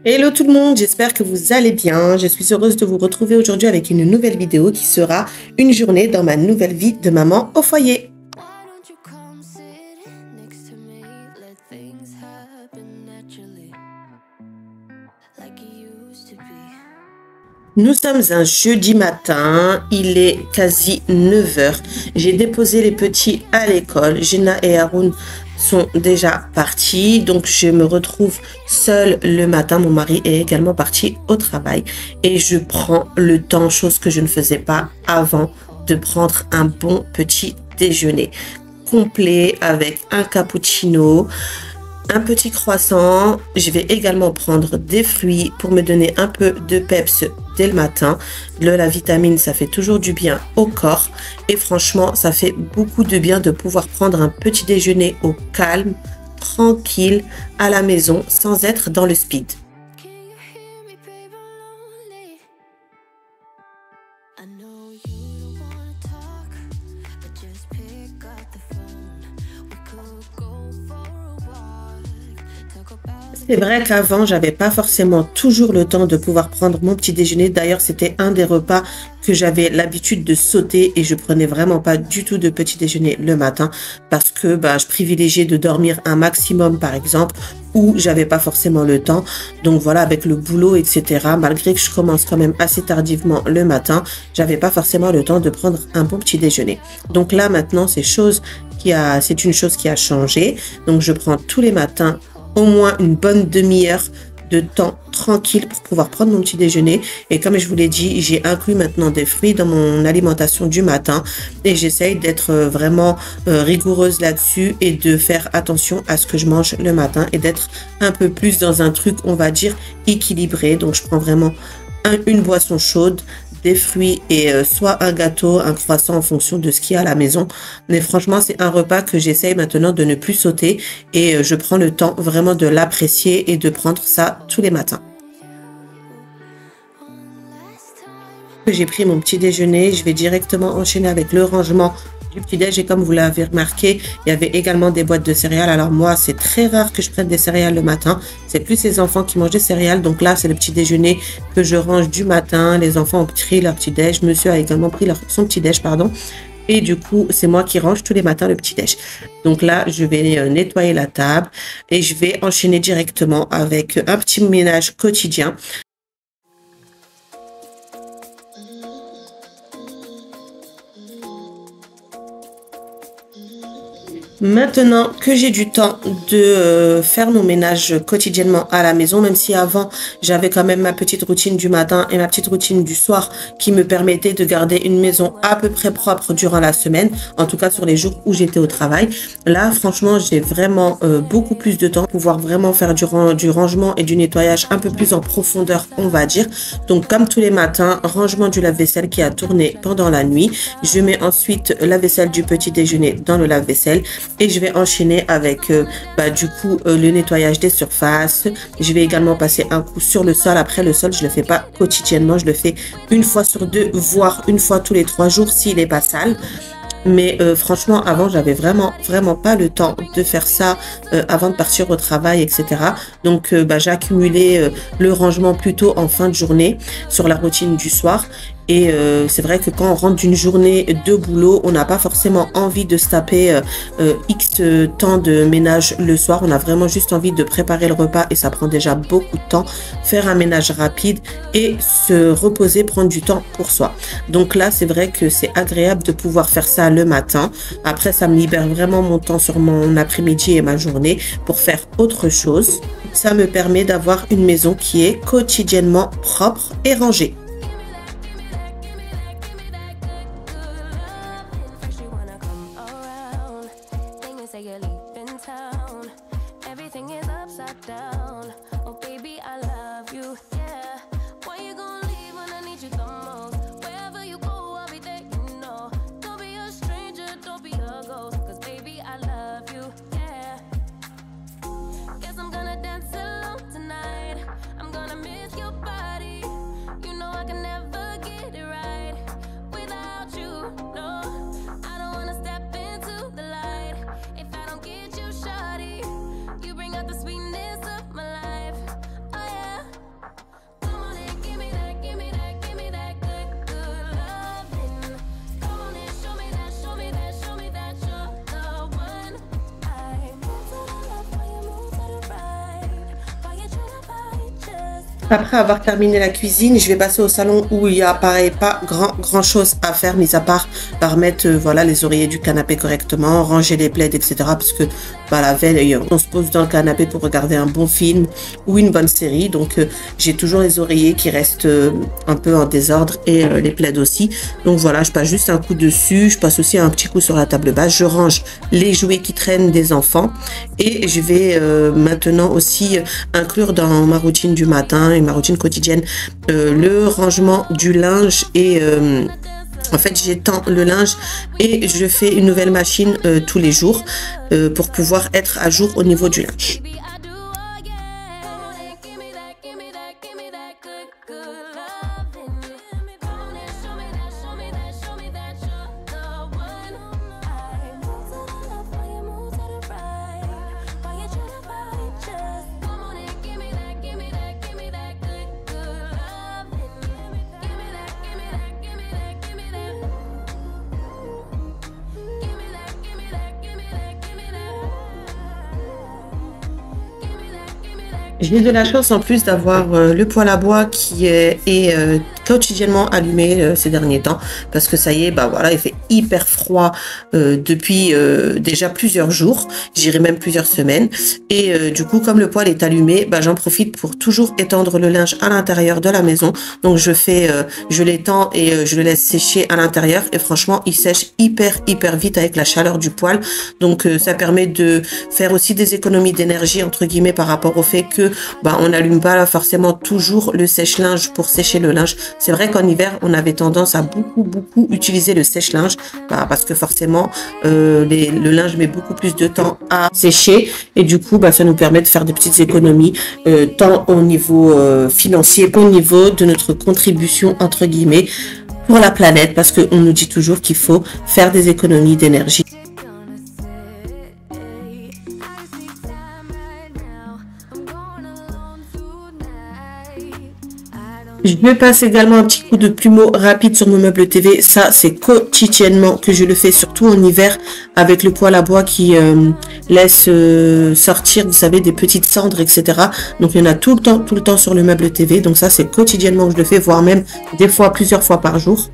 Hello tout le monde, j'espère que vous allez bien. Je suis heureuse de vous retrouver aujourd'hui avec une nouvelle vidéo qui sera une journée dans ma nouvelle vie de maman au foyer. Nous sommes un jeudi matin, il est quasi 9 h. J'ai déposé les petits à l'école. Jenna et Haroun sont déjà partis, donc je me retrouve seule le matin. Mon mari est également parti au travail et je prends le temps, chose que je ne faisais pas avant, de prendre un bon petit déjeuner complet avec un cappuccino, un petit croissant. Je vais également prendre des fruits pour me donner un peu de peps dès le matin. La vitamine, ça fait toujours du bien au corps. Et franchement, ça fait beaucoup de bien de pouvoir prendre un petit déjeuner au calme, tranquille, à la maison, sans être dans le speed. C'est vrai qu'avant, j'avais pas forcément toujours le temps de pouvoir prendre mon petit déjeuner. D'ailleurs, c'était un des repas que j'avais l'habitude de sauter et je prenais vraiment pas du tout de petit déjeuner le matin parce que je privilégiais de dormir un maximum, par exemple, ou j'avais pas forcément le temps. Donc voilà, avec le boulot, etc., malgré que je commence quand même assez tardivement le matin, j'avais pas forcément le temps de prendre un bon petit déjeuner. Donc là, maintenant, c'est une chose qui a changé. Donc je prends tous les matins au moins une bonne demi-heure de temps tranquille pour pouvoir prendre mon petit déjeuner. Et comme je vous l'ai dit, j'ai inclus maintenant des fruits dans mon alimentation du matin et j'essaye d'être vraiment rigoureuse là-dessus et de faire attention à ce que je mange le matin et d'être un peu plus dans un truc, on va dire, équilibré. Donc je prends vraiment une boisson chaude, des fruits et soit un gâteau, un croissant en fonction de ce qu'il y a à la maison. Mais franchement, c'est un repas que j'essaye maintenant de ne plus sauter et je prends le temps vraiment de l'apprécier et de prendre ça tous les matins. J'ai pris mon petit déjeuner, je vais directement enchaîner avec le rangement du petit-déj et comme vous l'avez remarqué, il y avait également des boîtes de céréales. Alors moi, c'est très rare que je prenne des céréales le matin. C'est plus les enfants qui mangent des céréales. Donc là, c'est le petit déjeuner que je range du matin. Les enfants ont pris leur petit-déj. Monsieur a également pris son petit-déj, pardon. Et du coup, c'est moi qui range tous les matins le petit-déj. Donc là, je vais nettoyer la table et je vais enchaîner directement avec un petit ménage quotidien. Maintenant que j'ai du temps de faire mon ménage quotidiennement à la maison, même si avant j'avais quand même ma petite routine du matin et ma petite routine du soir qui me permettait de garder une maison à peu près propre durant la semaine, en tout cas sur les jours où j'étais au travail. Là, franchement, j'ai vraiment beaucoup plus de temps pour pouvoir vraiment faire du rangement et du nettoyage un peu plus en profondeur, on va dire. Donc comme tous les matins, rangement du lave-vaisselle qui a tourné pendant la nuit. Je mets ensuite la vaisselle du petit déjeuner dans le lave-vaisselle. Et je vais enchaîner avec le nettoyage des surfaces. Je vais également passer un coup sur le sol. Après, le sol, je le fais pas quotidiennement. Je le fais une fois sur 2, voire une fois tous les 3 jours s'il n'est pas sale. Mais franchement, avant, j'avais vraiment pas le temps de faire ça avant de partir au travail, etc. Donc, j'ai accumulé le rangement plutôt en fin de journée sur la routine du soir. Et c'est vrai que quand on rentre d'une journée de boulot, on n'a pas forcément envie de se taper X temps de ménage le soir. On a vraiment juste envie de préparer le repas et ça prend déjà beaucoup de temps. Faire un ménage rapide et se reposer, prendre du temps pour soi. Donc là, c'est vrai que c'est agréable de pouvoir faire ça le matin. Après, ça me libère vraiment mon temps sur mon après-midi et ma journée pour faire autre chose. Ça me permet d'avoir une maison qui est quotidiennement propre et rangée. Après avoir terminé la cuisine, je vais passer au salon où il y a pareil pas grand chose à faire, mis à part remettre voilà les oreillers du canapé correctement, ranger les plaids, etc. Parce que bah, la veille, on se pose dans le canapé pour regarder un bon film ou une bonne série. Donc j'ai toujours les oreillers qui restent un peu en désordre et les plaids aussi. Donc voilà, je passe juste un coup dessus, je passe aussi un petit coup sur la table basse, je range les jouets qui traînent des enfants et je vais maintenant aussi inclure dans ma routine du matin et ma routine quotidienne le rangement du linge et en fait j'étends le linge et je fais une nouvelle machine tous les jours pour pouvoir être à jour au niveau du linge. J'ai de la chance en plus d'avoir le poêle à bois qui est quotidiennement allumé ces derniers temps parce que ça y est, bah voilà, il fait hyper froid depuis déjà plusieurs jours, j'irai même plusieurs semaines et du coup comme le poêle est allumé, bah j'en profite pour toujours étendre le linge à l'intérieur de la maison. Donc je l'étends et je le laisse sécher à l'intérieur et franchement il sèche hyper vite avec la chaleur du poêle. Donc ça permet de faire aussi des économies d'énergie entre guillemets par rapport au fait que bah, on n'allume pas forcément toujours le sèche-linge pour sécher le linge. C'est vrai qu'en hiver, on avait tendance à beaucoup utiliser le sèche-linge bah, parce que forcément, le linge met beaucoup plus de temps à sécher et du coup, bah, ça nous permet de faire des petites économies tant au niveau financier qu'au niveau de notre contribution entre guillemets pour la planète parce qu'on nous dit toujours qu'il faut faire des économies d'énergie. Je me passe également un petit coup de plumeau rapide sur mon meuble TV. Ça, c'est quotidiennement que je le fais, surtout en hiver, avec le poêle à bois qui laisse sortir, vous savez, des petites cendres, etc. Donc, il y en a tout le temps sur le meuble TV. Donc, ça, c'est quotidiennement que je le fais, voire même des fois, plusieurs fois par jour.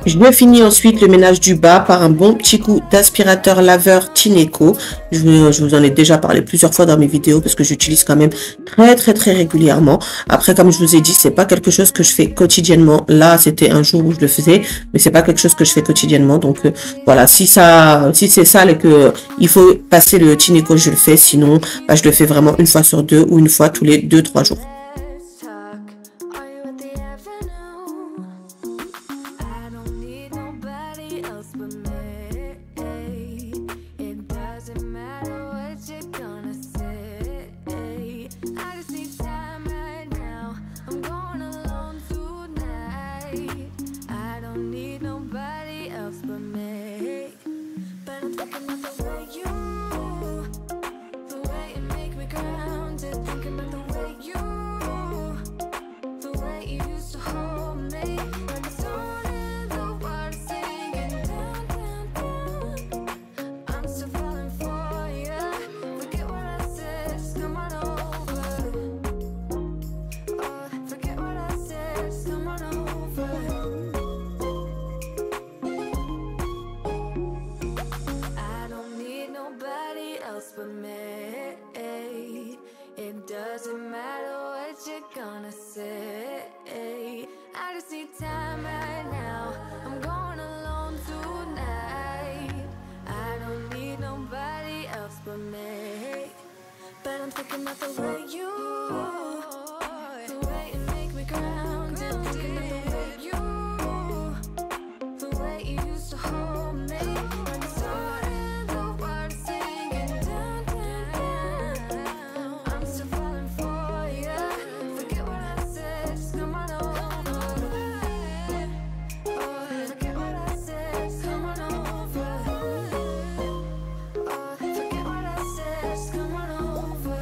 Je me finis ensuite le ménage du bas par un bon petit coup d'aspirateur laveur Tineco. Je vous en ai déjà parlé plusieurs fois dans mes vidéos parce que j'utilise quand même très régulièrement. Après, comme je vous ai dit, c'est pas quelque chose que je fais quotidiennement. Là, c'était un jour où je le faisais, mais c'est pas quelque chose que je fais quotidiennement. Donc voilà, si c'est sale et que il faut passer le Tineco, je le fais. Sinon, bah, je le fais vraiment une fois sur deux ou une fois tous les 2-3 jours. Thinking about the way the way you make me grounded. Thinking about the way the way you used to hold me. When the sun and the world is singing down, down, down. I'm still falling for you. Forget what I said, just come on over. Oh, forget what I said, just come on over. Oh, forget what I said, just come on over.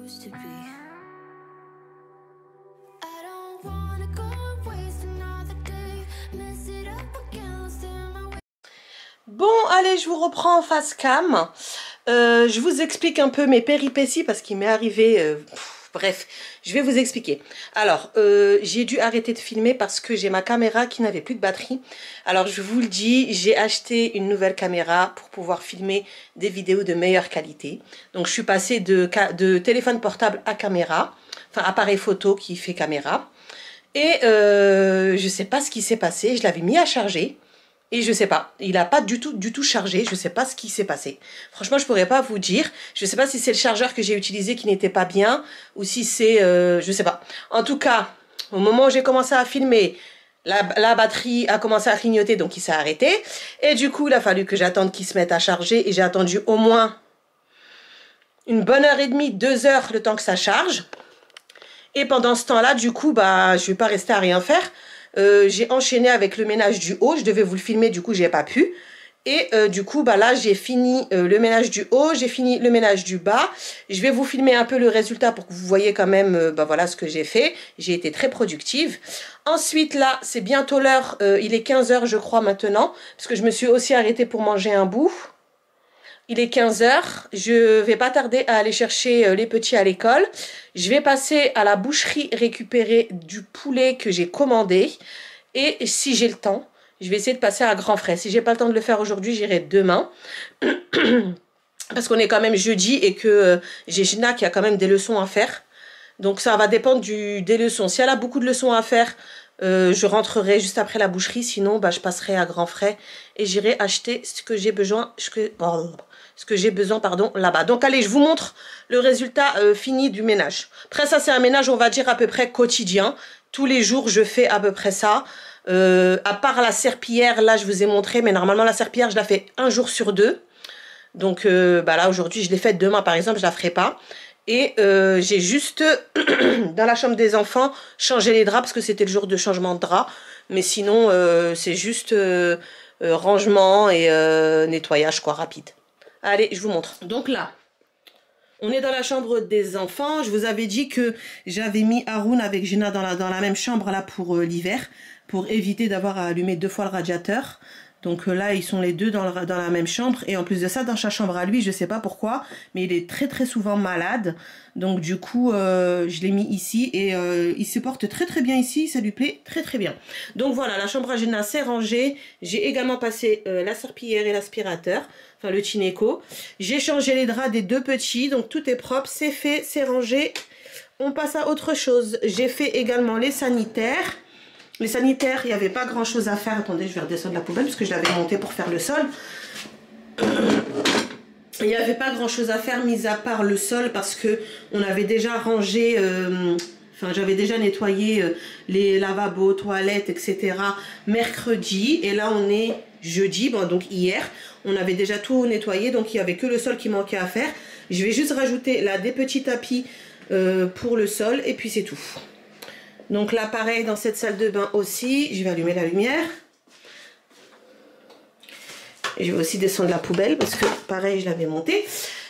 used to be. I don't wanna go waste another day. Mess it up again, lost in my way. Bon, allez, je vous reprends en face cam. Je vous explique un peu mes péripéties parce qu'il m'est arrivé... bref, je vais vous expliquer. Alors, j'ai dû arrêter de filmer parce que j'ai ma caméra qui n'avait plus de batterie. Alors, je vous le dis, j'ai acheté une nouvelle caméra pour pouvoir filmer des vidéos de meilleure qualité. Donc, je suis passée de téléphone portable à caméra, enfin, appareil photo qui fait caméra. Et je sais pas ce qui s'est passé, je l'avais mis à charger. Et je sais pas, il n'a pas du tout chargé, je sais pas ce qui s'est passé. Franchement, je pourrais pas vous dire. Je sais pas si c'est le chargeur que j'ai utilisé qui n'était pas bien ou si c'est, je sais pas. En tout cas, au moment où j'ai commencé à filmer, la batterie a commencé à clignoter, donc il s'est arrêté. Et du coup, il a fallu que j'attende qu'il se mette à charger et j'ai attendu au moins une bonne heure et demie, 2 heures le temps que ça charge. Et pendant ce temps-là, du coup, bah, je vais pas rester à rien faire. J'ai enchaîné avec le ménage du haut, je devais vous le filmer, du coup j'ai pas pu. Et du coup bah là j'ai fini le ménage du haut, j'ai fini le ménage du bas. Je vais vous filmer un peu le résultat pour que vous voyez quand même bah voilà ce que j'ai fait. J'ai été très productive. Ensuite là c'est bientôt l'heure, il est 15 h je crois maintenant, parce que je me suis aussi arrêtée pour manger un bout. Il est 15 h, je vais pas tarder à aller chercher les petits à l'école. Je vais passer à la boucherie récupérer du poulet que j'ai commandé. Et si j'ai le temps, je vais essayer de passer à Grand Frais. Si j'ai pas le temps de le faire aujourd'hui, j'irai demain. Parce qu'on est quand même jeudi et que j'ai Gina qui a quand même des leçons à faire. Donc ça va dépendre des leçons. Si elle a beaucoup de leçons à faire, je rentrerai juste après la boucherie. Sinon, bah, je passerai à Grand Frais et j'irai acheter ce que j'ai besoin. Pardon, là-bas. Donc allez, je vous montre le résultat fini du ménage. Après ça, c'est un ménage, on va dire, à peu près quotidien. Tous les jours, je fais à peu près ça. À part la serpillière, là, je vous ai montré. Mais normalement, la serpillière, je la fais un jour sur 2. Donc bah là, aujourd'hui, je l'ai faite. Demain, par exemple, je la ferai pas. Et j'ai juste, dans la chambre des enfants, changé les draps parce que c'était le jour de changement de drap. Mais sinon, c'est juste rangement et nettoyage, quoi, rapide. Allez, je vous montre. Donc là, on est dans la chambre des enfants. Je vous avais dit que j'avais mis Haroun avec Gina dans la même chambre là pour l'hiver, pour éviter d'avoir à allumer 2 fois le radiateur. Donc là, ils sont les deux dans la même chambre. Et en plus de ça, dans sa chambre à lui, je sais pas pourquoi, mais il est très souvent malade. Donc du coup, je l'ai mis ici et il se porte très bien ici. Ça lui plaît très bien. Donc voilà, la chambre à Gina, c'est rangé. J'ai également passé la serpillière et l'aspirateur, enfin le Tineco. J'ai changé les draps des 2 petits, donc tout est propre, c'est fait, c'est rangé. On passe à autre chose. J'ai fait également les sanitaires. Les sanitaires, il n'y avait pas grand chose à faire. Attendez, je vais redescendre la poubelle parce que je l'avais montée pour faire le sol. Il n'y avait pas grand chose à faire mis à part le sol parce que on avait déjà rangé, enfin j'avais déjà nettoyé les lavabos, toilettes, etc. mercredi. Et là on est jeudi, bon, donc hier. On avait déjà tout nettoyé, donc il n'y avait que le sol qui manquait à faire. Je vais juste rajouter là des petits tapis pour le sol et puis c'est tout. Donc là, pareil, dans cette salle de bain aussi, je vais allumer la lumière. Et je vais aussi descendre la poubelle parce que, pareil, je l'avais montée.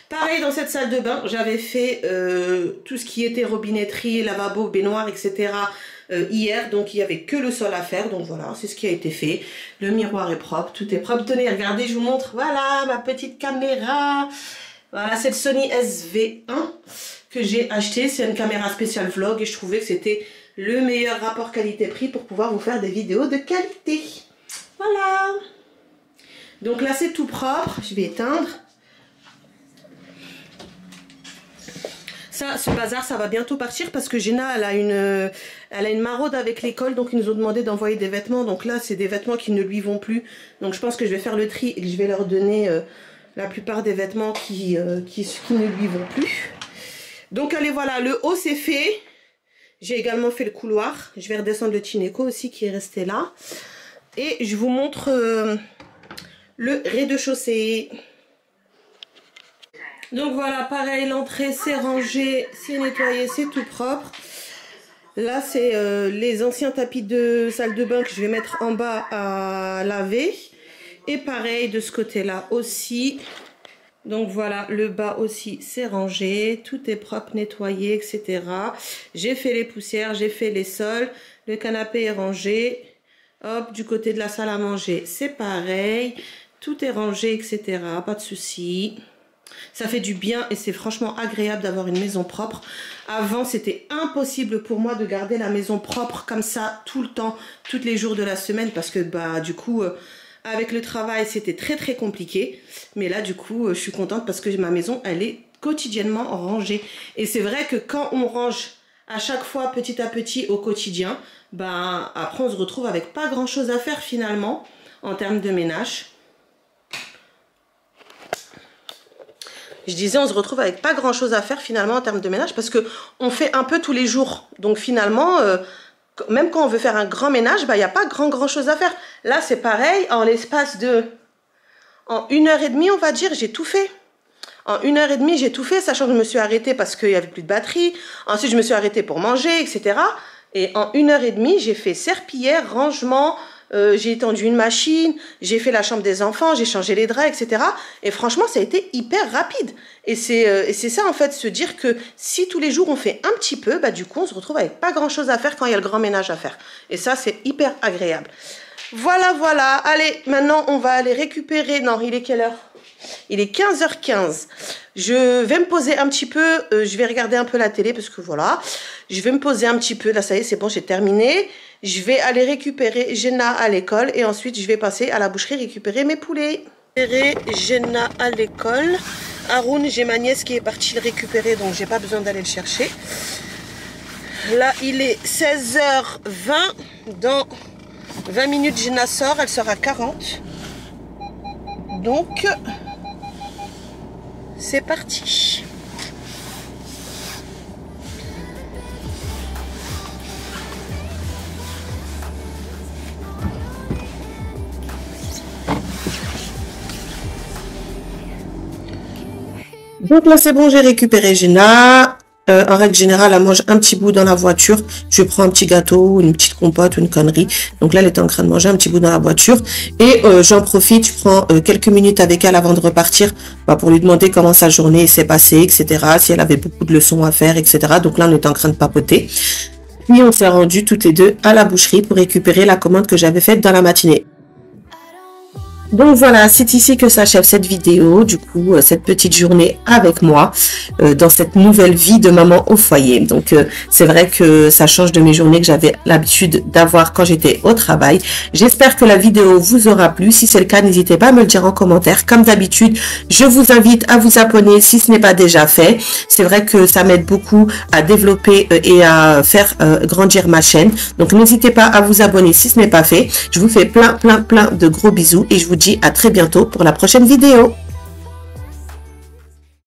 Pareil, dans cette salle de bain, j'avais fait tout ce qui était robinetterie, lavabo, baignoire, etc. Hier. Donc, il n'y avait que le sol à faire. Donc, voilà, c'est ce qui a été fait. Le miroir est propre, tout est propre. Tenez, regardez, je vous montre. Voilà, ma petite caméra. Voilà, c'est le Sony SV1 que j'ai acheté. C'est une caméra spéciale vlog et je trouvais que c'était le meilleur rapport qualité-prix pour pouvoir vous faire des vidéos de qualité. Voilà. Donc là, c'est tout propre. Je vais éteindre. Ça, ce bazar, ça va bientôt partir parce que Gina, elle a une maraude avec l'école. Donc, ils nous ont demandé d'envoyer des vêtements. Donc là, c'est des vêtements qui ne lui vont plus. Donc, je pense que je vais faire le tri et que je vais leur donner la plupart des vêtements qui ne lui vont plus. Donc, allez, voilà. Le haut, c'est fait. J'ai également fait le couloir. Je vais redescendre le Tineco aussi qui est resté là. Et je vous montre le rez-de-chaussée. Donc voilà, pareil, l'entrée c'est rangé, c'est nettoyé, c'est tout propre. Là, c'est les anciens tapis de salle de bain que je vais mettre en bas à laver. Et pareil, de ce côté-là aussi. Donc voilà, le bas aussi c'est rangé, tout est propre, nettoyé, etc. J'ai fait les poussières, j'ai fait les sols, le canapé est rangé. Hop, du côté de la salle à manger, c'est pareil. Tout est rangé, etc. Pas de souci. Ça fait du bien et c'est franchement agréable d'avoir une maison propre. Avant, c'était impossible pour moi de garder la maison propre comme ça tout le temps, tous les jours de la semaine parce que bah du coup... avec le travail, c'était très très compliqué. Mais là, du coup, je suis contente parce que ma maison, elle est quotidiennement rangée. Et c'est vrai que quand on range à chaque fois, petit à petit, au quotidien, ben, après, on se retrouve avec pas grand-chose à faire finalement, en termes de ménage. Je disais, on se retrouve avec pas grand-chose à faire finalement en termes de ménage parce que on fait un peu tous les jours. Donc finalement... même quand on veut faire un grand ménage, bah, il n'y a pas grand chose à faire. Là, c'est pareil, en l'espace de... En 1h30, on va dire, j'ai tout fait. En 1h30, j'ai tout fait, sachant que je me suis arrêtée parce qu'il n'y avait plus de batterie. Ensuite, je me suis arrêtée pour manger, etc. Et en 1h30, j'ai fait serpillière, rangement, j'ai étendu une machine, j'ai fait la chambre des enfants, j'ai changé les draps, etc. Et franchement, ça a été hyper rapide. Et c'est ça, en fait, se dire que si tous les jours on fait un petit peu, bah du coup, on se retrouve avec pas grand-chose à faire quand il y a le grand ménage à faire. Et ça, c'est hyper agréable. Voilà, voilà. Allez, maintenant, on va aller récupérer... Non, il est quelle heure? Il est 15h15. Je vais me poser un petit peu. Je vais regarder un peu la télé parce que voilà. Je vais me poser un petit peu. Là, ça y est, c'est bon, j'ai terminé. Je vais aller récupérer Jenna à l'école. Et ensuite, je vais passer à la boucherie récupérer mes poulets. Jenna à l'école. Haroun, j'ai ma nièce qui est partie le récupérer. Donc, j'ai pas besoin d'aller le chercher. Là, il est 16h20. Dans 20 minutes, Jenna sort. Elle sera 40. Donc... c'est parti. Donc là c'est bon, j'ai récupéré Jenna. En règle générale, elle mange un petit bout dans la voiture. Je prends un petit gâteau, une petite compote, une connerie. Donc là, elle était en train de manger un petit bout dans la voiture. Et j'en profite, je prends quelques minutes avec elle avant de repartir pour lui demander comment sa journée s'est passée, etc. Si elle avait beaucoup de leçons à faire, etc. Donc là, on était en train de papoter. Puis on s'est rendu toutes les deux à la boucherie pour récupérer la commande que j'avais faite dans la matinée. Donc voilà, c'est ici que s'achève cette vidéo, du coup, cette petite journée avec moi, dans cette nouvelle vie de maman au foyer. Donc c'est vrai que ça change de mes journées que j'avais l'habitude d'avoir quand j'étais au travail. J'espère que la vidéo vous aura plu. Si c'est le cas, n'hésitez pas à me le dire en commentaire. Comme d'habitude, je vous invite à vous abonner si ce n'est pas déjà fait. C'est vrai que ça m'aide beaucoup à développer et à faire grandir ma chaîne. Donc n'hésitez pas à vous abonner si ce n'est pas fait. Je vous fais plein de gros bisous et je vous dis à très bientôt pour la prochaine vidéo.